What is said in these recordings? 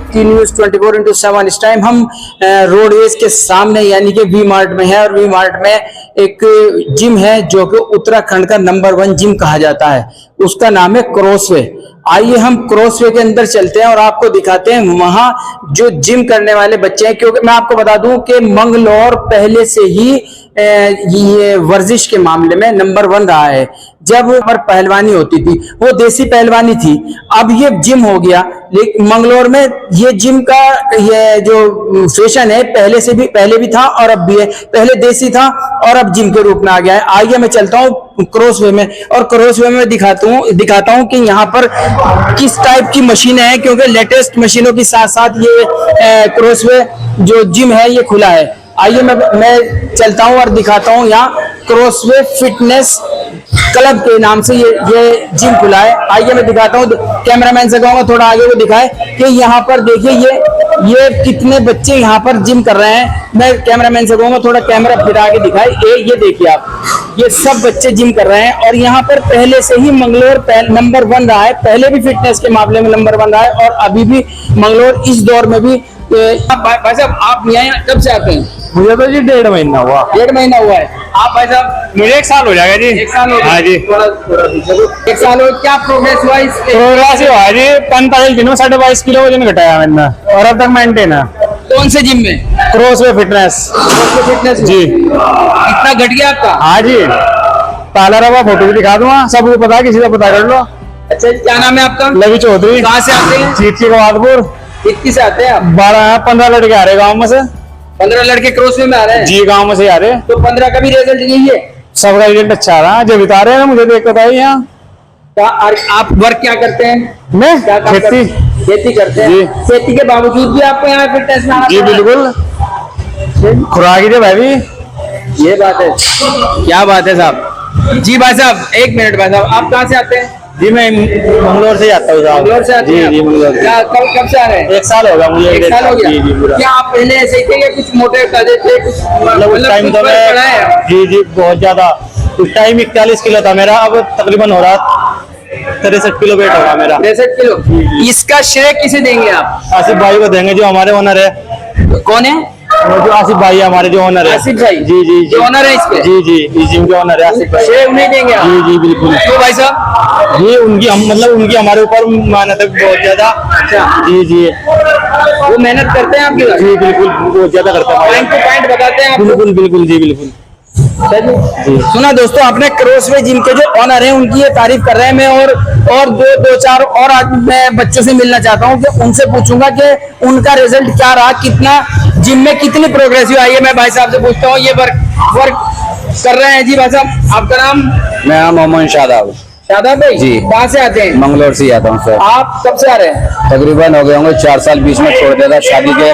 की न्यूज 24/7। इस टाइम हम रोडवेज के सामने यानी कि वी मार्ट में है, और वी मार्ट में एक जिम है जो कि उत्तराखंड का नंबर 1 जिम कहा जाता है। उसका नाम है क्रॉसवे। आइए हम क्रॉसवे के अंदर चलते हैं और आपको दिखाते हैं वहां जो जिम करने वाले बच्चे हैं, क्योंकि मैं आपको बता दूं कि मंगलौर पहले से ही ये वर्जिश के मामले में नंबर 1 रहा है। जब पर पहलवानी होती थी वो देसी पहलवानी थी, अब ये जिम हो गया। लेकिन मंगलौर में ये जिम का ये जो फैशन है पहले भी था और अब भी है। पहले देसी था और अब जिम के रूप में आ गया है। आइए मैं चलता हूँ क्रॉसवे में, और क्रॉसवे में दिखाता हूँ कि यहाँ पर किस टाइप की मशीनें हैं, क्योंकि लेटेस्ट मशीनों के साथ साथ ये क्रॉसवे जो जिम है ये खुला है। आइए मैं चलता हूँ और दिखाता हूँ यहाँ क्रॉसवे फिटनेस क्लब के नाम से ये जिम खुला है। आइए मैं दिखाता हूँ, कैमरामैन से कहूँगा थोड़ा आगे को दिखाए कि यहाँ पर देखिए ये कितने बच्चे यहाँ पर जिम कर रहे हैं। मैं कैमरामैन से कहूँगा थोड़ा कैमरा फिरा के दिखाए। ये देखिए आप, ये सब बच्चे जिम कर रहे हैं और यहाँ पर पहले से ही मंगलौर नंबर 1 रहा है। पहले भी फिटनेस के मामले में नंबर 1 रहा है और अभी भी मंगलौर इस दौर में भी। भाई साहब आप यहाँ कब से आते हैं? मुझे तो जी 1.5 महीना हुआ। 1.5 महीना हुआ है। आप भाई साहब? मुझे 1 साल हो जाएगा जी। 1 साल हो गया? हाँ जी। थोड़ा 1 साल हो। क्या प्रोग्रेस हुआ इसके? प्रोग्रेस हुआ जी, 45 दिन में 22.5 किलो वजन घटाया मैंने और अब तक मेंटेन है। कौन से जिम में? Crossway fitness. फिटनेस जी। इतना घट गया आपका? हाँ जी, ताला रवा फोटो भी दिखा दूंगा, सबको पता है, किसी का पता कर लो। अच्छा, क्या नाम है आपका? लवी चौधरी। कहाँ से आते हैं? चीची कवादपुर। कितनी से आते हैं आप? 15 लड़के आ रहे गाँव में से। 15 लड़के क्रॉसवे में आ रहे हैं जी, गाँव में से आ रहे। तो 15 का भी रिजल्ट यही है? सबका रिजल्ट अच्छा आ रहा है, जो बता रहे हैं मुझे देख बताइए। यहाँ आप वर्क क्या करते हैं? मैं क्या काम खेती खेती करते हैं। खेती के बावजूद भी आपको यहाँ फिटनेस में आना? जी बिल्कुल, खुराक ही भाई। ये बात है, क्या बात है साहब। जी भाई साहब, 1 मिनट भाई साहब, आप कहाँ से आते हैं? जी मैं मंगलौर से आता हूँ। मंगलौर से आते हैं? जी मंगलौर से। क्या कब से आ रहे हैं? 1 साल हो गया मुझे। 1 साल हो गया। जी जी पूरा। क्या आप पहले ऐसे ही थे या कुछ मोटे ताजे थे? कुछ मतलब उस टाइम तो मैं जी बहुत ज्यादा, उस टाइम 41 किलो था मेरा, अब तकरीबन हो रहा 63 किलो वेट होगा मेरा। 63 किलो। इसका श्रेय किसे देंगे आप? आसिफ भाई को देंगे जो हमारे ओनर है। कौन है वो? जो आसिफ भाई हमारे जो ओनर है। आसिफ भाई? जी जी जो ओनर है इसके? जी जी, इस जिम के ओनर है आसिफ भाई। श्रेय उन्हें देंगे आप? जी जी बिल्कुल। क्यों भाई साहब? जी उनकी उनकी हमारे ऊपर मेहनत है बहुत ज्यादा। अच्छा। जी जी, वो मेहनत करते हैं आपके साथ? जी बिल्कुल बहुत ज्यादा करते हैं। पॉइंट टू पॉइंट बताते हैं आप? बिल्कुल बिल्कुल जी बिल्कुल। सुना दोस्तों, अपने क्रॉसवे जिम के जो ऑनर हैं उनकी ये तारीफ कर रहे हैं। मैं और दो चार और आज मैं बच्चों से मिलना चाहता हूँ कि उनसे पूछूंगा कि उनका रिजल्ट क्या रहा, कितना जिम में कितनी प्रोग्रेस हुई। आइए मैं भाई साहब से पूछता हूँ, ये वर्क कर रहे हैं। जी भाई साहब, आपका नाम? मेरा मोहम्मद शादाब। शादाब भाई जी। कहाँ से आते हैं? मंगलौर से आता हूँ सर। आप कब से आ रहे हैं? तकरीबन हो गए होंगे 4 साल, बीच में छोड़ दिया था शादी के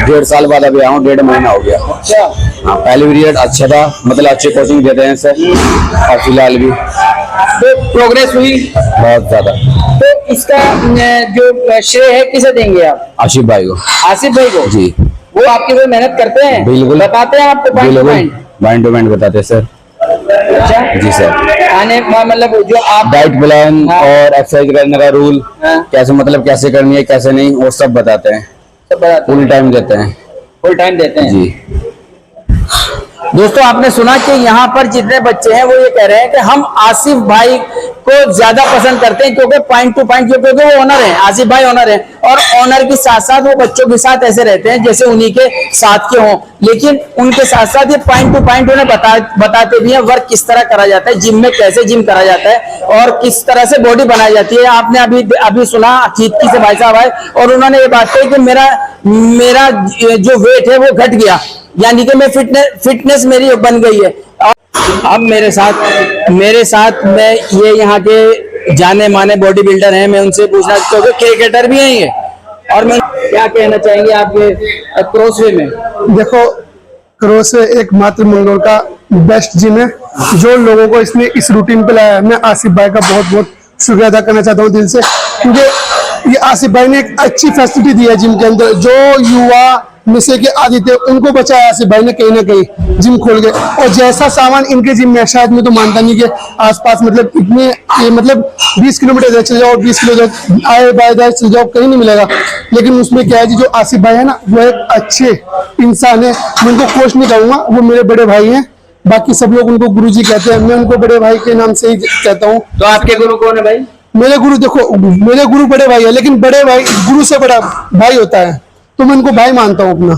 1.5 साल बाद अभी आऊँ, 1.5 महीना हो गया। अच्छा। हाँ, पहले भी रिजल्ट अच्छा था, मतलब अच्छी कोचिंग देते हैं सर, और फिलहाल भी तो प्रोग्रेस हुई बहुत ज्यादा। तो इसका जो श्रेय है किसे देंगे आप? आसिफ भाई को। आसिफ भाई को? जी। वो आपके कोई मेहनत करते हैं? बिल्कुल। बताते हैं आपको point to point? Mind to mind बताते हैं सर। अच्छा जी सर। खाने मतलब जो आप डाइट प्लान और एक्सरसाइज करने का रूल, कैसे मतलब कैसे करनी है कैसे नहीं, वो सब बताते हैं। सब बताते हैं? फुल टाइम देते हैं। फुल टाइम देते हैं जी। दोस्तों, आपने सुना कि यहाँ पर जितने बच्चे हैं वो ये कह रहे हैं कि हम आसिफ भाई को ज्यादा पसंद करते हैं, क्योंकि पॉइंट टू पॉइंट, क्योंकि वो ओनर है, आसिफ भाई ओनर है, और ओनर के साथ साथ वो बच्चों के साथ ऐसे रहते हैं जैसे उन्हीं के साथ के हों। लेकिन उनके साथ साथ ये पॉइंट टू पॉइंट उन्हें बताते भी हैं वर्क किस तरह करा जाता है, जिम में कैसे जिम करा जाता है और किस तरह से बॉडी बनाई जाती है। आपने अभी सुना चीतकी से भाई साहब आए और उन्होंने ये बात कही कि मेरा जो वेट है वो घट गया, यानी कि मैं फिटनेस मेरी बन गई है। अब मेरे साथ मैं ये यहाँ के जाने माने बॉडी बिल्डर हैं, मैं उनसे पूछना, क्योंकि क्रिकेटर भी हैं ये, और मैं क्या कहना चाहेंगे आपके क्रॉसवे में? देखो, क्रॉसवे एकमात्र मंगलौर का बेस्ट जिम है जो लोगों को इसने इस रूटीन पे लाया है। मैं आसिफ भाई का बहुत बहुत शुक्रिया अदा करना चाहता हूँ दिल से, क्योंकि ये आसिफ भाई ने एक अच्छी फैसिलिटी दी है जिम के अंदर। जो युवा में से के आदित्य, उनको बचाया आसिफ भाई ने कहीं ना कहीं जिम खोल के। और जैसा सामान इनके जिम में, शायद मैं तो मानता नहीं कि आसपास मतलब इतने ये मतलब 20 किलोमीटर चले जाओ, 20 किलोमीटर आए बाय दाए चले जाओ, कहीं नहीं मिलेगा। लेकिन उसमें क्या है जी, जो आसिफ भाई है ना, वो एक अच्छे इंसान है। मैं उनको कोच नहीं कहूंगा, वो मेरे बड़े भाई हैं। बाकी सब लोग उनको गुरुजी कहते हैं, मैं उनको बड़े भाई के नाम से ही कहता हूँ। तो आपके गुरु कौन है भाई? मेरे गुरु, देखो मेरे गुरु बड़े भाई है, लेकिन बड़े भाई गुरु से बड़ा भाई होता है, तो मैं उनको भाई मानता हूँ अपना,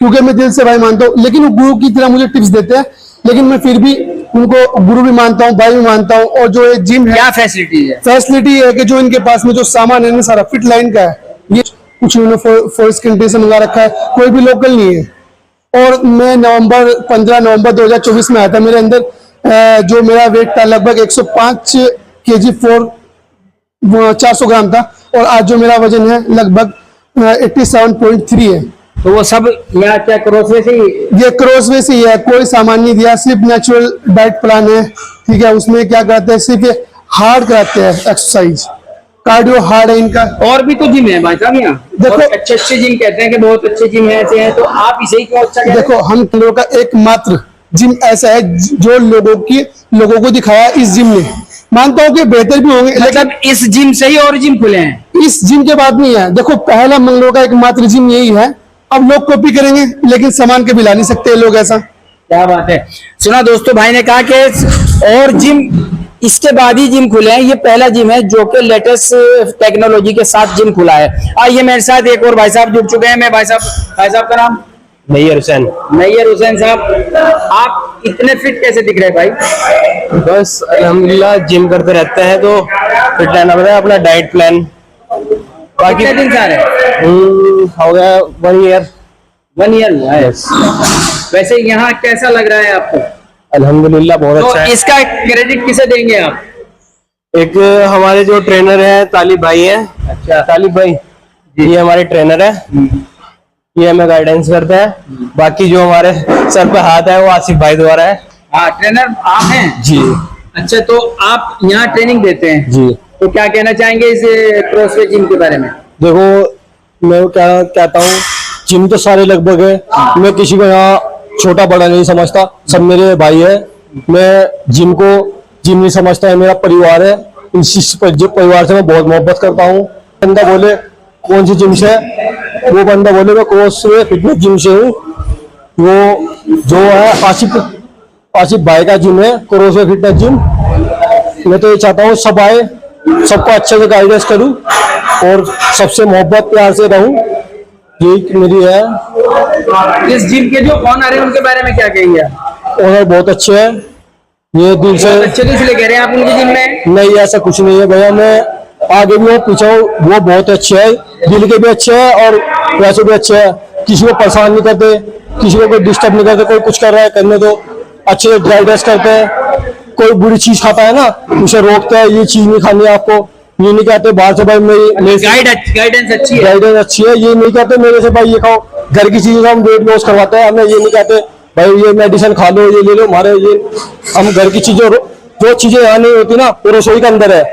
क्योंकि मैं दिल से भाई मानता हूँ। लेकिन वो गुरु की तरह मुझे टिप्स देते हैं, लेकिन मैं फिर भी उनको गुरु भी मानता हूँ, भाई भी मानता हूँ। और जो ये जिम है, क्या फैसिलिटी है? फैसिलिटी है कि जो इनके पास में जो सामान है ना, सारा फिट लाइन का है। ये कुछ उन्होंने फॉरेस्ट कंट्री से मंगा रखा है, कोई भी लोकल नहीं है। और मैं 15 नवंबर 2024 में आया था। मेरे अंदर जो मेरा वेट था लगभग 105 kg 400 ग्राम था, और आज जो मेरा वजन है लगभग 87.3 है। तो वो सब यहाँ क्या क्रॉसवे से ही? ये क्रॉसवे से ही है, कोई सामान नहीं दिया, सिर्फ नेचुरल डाइट प्लान है। ठीक है, उसमें क्या कराते हैं, सिर्फ हार्ड कराते हैं एक्सरसाइज, कार्डियो हार्ड है इनका। और भी तो जिम है भाई साहब यहाँ, देखो, बहुत अच्छे अच्छे जिम कहते हैं कि बहुत अच्छे जिम है, ऐसे हैं, तो आप इसे ही क्यों अच्छा कहते हैं? देखो, हम लोगों का एकमात्र जिम ऐसा है जो लोगों को दिखाया इस जिम ने। मानता हूँ कि बेहतर भी होंगे, मतलब इस जिम से ही और जिम खुले हैं? इस जिम के बाद नहीं है। देखो, पहला मंगलोर का एकमात्र जिम यही है। अब लोग कॉपी करेंगे, लेकिन सामान कभी ला नहीं सकते लोग ऐसा। क्या बात है। सुना दोस्तों, भाई ने कहा कि और जिम इसके बाद ही जिम खुले हैं, ये पहला जिम है जो कि लेटेस्ट टेक्नोलॉजी के साथ जिम खुला है। आइए मेरे साथ एक और भाई साहब जुड़ चुके हैं। मैं भाई साहब का नाम? नैयर हुसैन। नैयर हुसैन साहब, आप इतने फिट कैसे दिख रहे हैं भाई? बस अल्हम्दुलिल्लाह, जिम करते रहते हैं तो फिट रहना पड़ता है। अपना डाइट प्लान बाकी कितने दिन से आ रहे हैं? हो गया 1 ईयर। 1 ईयर हुआ है। वैसे यहाँ कैसा लग रहा है आपको? अल्हम्दुलिल्लाह बहुत तो अच्छा है। इसका क्रेडिट किसे देंगे आप? एक हमारे जो ट्रेनर है तालिब भाई है। अच्छा। तालिब भाई ये हमारे ट्रेनर है, ये हमें गाइडेंस करते हैं। बाकी जो हमारे सर पे हाथ है वो आसिफ भाई द्वारा है। हाँ, ट्रेनर आप हैं जी। अच्छा, तो आप यहाँ ट्रेनिंग देते हैं जी। तो क्या कहना चाहेंगे इस क्रॉसवे जिम के बारे में? देखो, मैं क्या कहता हूँ, जिम तो सारे लगभग है, मैं किसी को यहाँ छोटा बड़ा नहीं समझता, सब मेरे भाई है। मैं जिम नहीं समझता, है मेरा परिवार है। इस परिवार से मैं बहुत मोहब्बत करता हूँ। बंदा बोले कौन सी जिम से, वो बंदा बोले मैं क्रॉसवे फिटनेस जिम से हूँ। वो जो है आसिफ भाई का जिम है, क्रॉसवे फिटनेस जिम। मैं तो ये चाहता हूँ सब आए, सबको अच्छे से गाइडेंस करूँ और सबसे मोहब्बत प्यार से रहूँ, यही मेरी है। इस जिम के जो ओनर है उनके बारे में क्या कहेंगे? ओनर बहुत अच्छे हैं, ये दिल से अच्छे तो इसलिए कह रहे हैं आप उनकी जिम में? नहीं, ऐसा कुछ नहीं है भैया, मैं आगे भी हूँ पीछे हूँ। वो बहुत अच्छे है, दिल के भी अच्छे है और वैसे भी अच्छे है। किसी को परेशान नहीं करते, किसी को कोई डिस्टर्ब नहीं करते। कोई कुछ कर रहा है करने दो, अच्छे से गाइडेंस करते हैं। कोई बुरी चीज खाता है ना, उसे रोकते हैं, ये चीज नहीं खानी है आपको। ये नहीं कहते बाहर से भाई मेरी गाइडेंस अच्छी है। गाइडेंस अच्छी है, ये नहीं कहते मेरे से भाई ये खाओ। घर की चीजें हम वेट लॉस करवाते हैं, हमें ये नहीं कहते भाई ये मेडिसिन खा लो, ये ले लो। हमारे ये हम घर की चीजें, जो चीजें यहाँ नहीं होती ना, वो रसोई के अंदर है।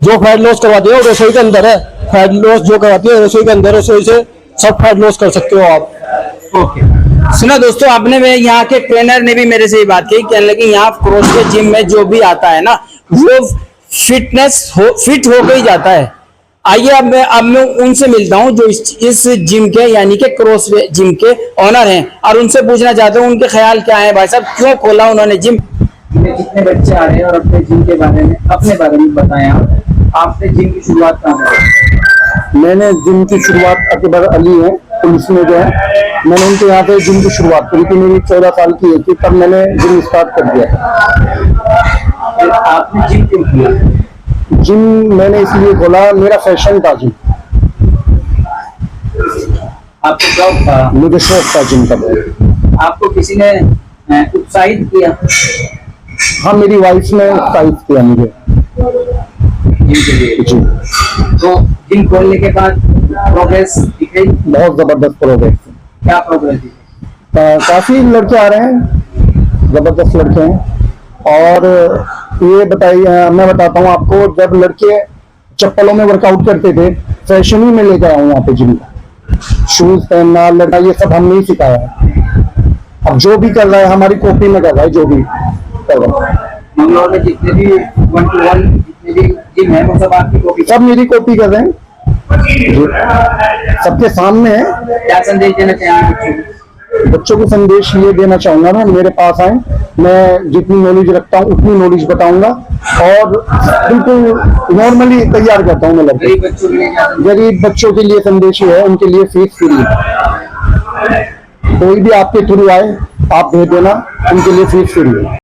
जो फैट लॉस करवाती है वो रसोई के अंदर है। फैट लॉस जो करवाती है रसोई के अंदर, रसोई से सब फैट लॉस कर सकते हो आप। ओके। सुना दोस्तों, आपने में यहाँ के ट्रेनर ने भी मेरे से ये बात कही, कहने लगे यहाँ क्रॉसवे जिम में जो भी आता है ना, वो फिट होकर ही जाता है। आइए अब मैं उनसे मिलता हूँ जो इस जिम के यानी कि क्रॉसवे जिम के ओनर हैं, और उनसे पूछना चाहता हूँ उनके ख्याल क्या है। भाई साहब, क्यों खोला उन्होंने जिम? कितने बच्चे आ रहे हैं और अपने जिम के बारे में, अपने बारे में बताएं। आपने जिम की शुरुआत कहाँ की? मैंने जिम की शुरुआत अकबर अली है पुलिस में जो है, मैंने उनके यहाँ पे जिम की शुरुआत करी थी। मेरी 14 साल की है थी, तब मैंने जिम स्टार्ट कर दिया। आपने जिम क्यों किया? जिम मैंने इसलिए खोला, मेरा फैशन था जिम, आपको शौक था? मुझे शौक था जिम का। आपको किसी ने उत्साहित किया? हाँ, मेरी वाइफ ने उत्साहित किया मुझे जिम के लिए। जी। तो जिम खोलने के बाद प्रोग्रेस दिखाई? बहुत जबरदस्त प्रोग्रेस। क्या प्रोग्रेस दिखाई? काफी लड़के आ रहे हैं, जबरदस्त लड़के हैं। और ये बताइए, मैं बताता हूँ आपको, जब लड़के चप्पलों में वर्कआउट करते थे, फैशन ही में लेकर आऊँ वहाँ पे जिम। शूज पहनना, लड़ना, ये सब हम नहीं सिखाया है। अब जो भी कर रहा है हमारी कॉपी में कर रहा है, जो भी कर रहा है। मंगलौर में जितने भी 1-to-1 जितने भी जिम है वो सब आपकी कॉपी, सब मेरी कॉपी कर रहे हैं, सबके सामने है। क्या संदेश देना चाहेंगे बच्चों को संदेश ये देना चाहूंगा मैं, मेरे पास आए, मैं जितनी नॉलेज रखता हूँ उतनी नॉलेज बताऊंगा और बिल्कुल नॉर्मली तैयार करता हूँ मैं लड़के। गरीब बच्चों के लिए क्या संदेश? गरीब बच्चों के लिए संदेश ये है, उनके लिए फीस फ्री है। कोई भी आपके थ्रू आए आप भेज देना, उनके लिए फीस फ्री है।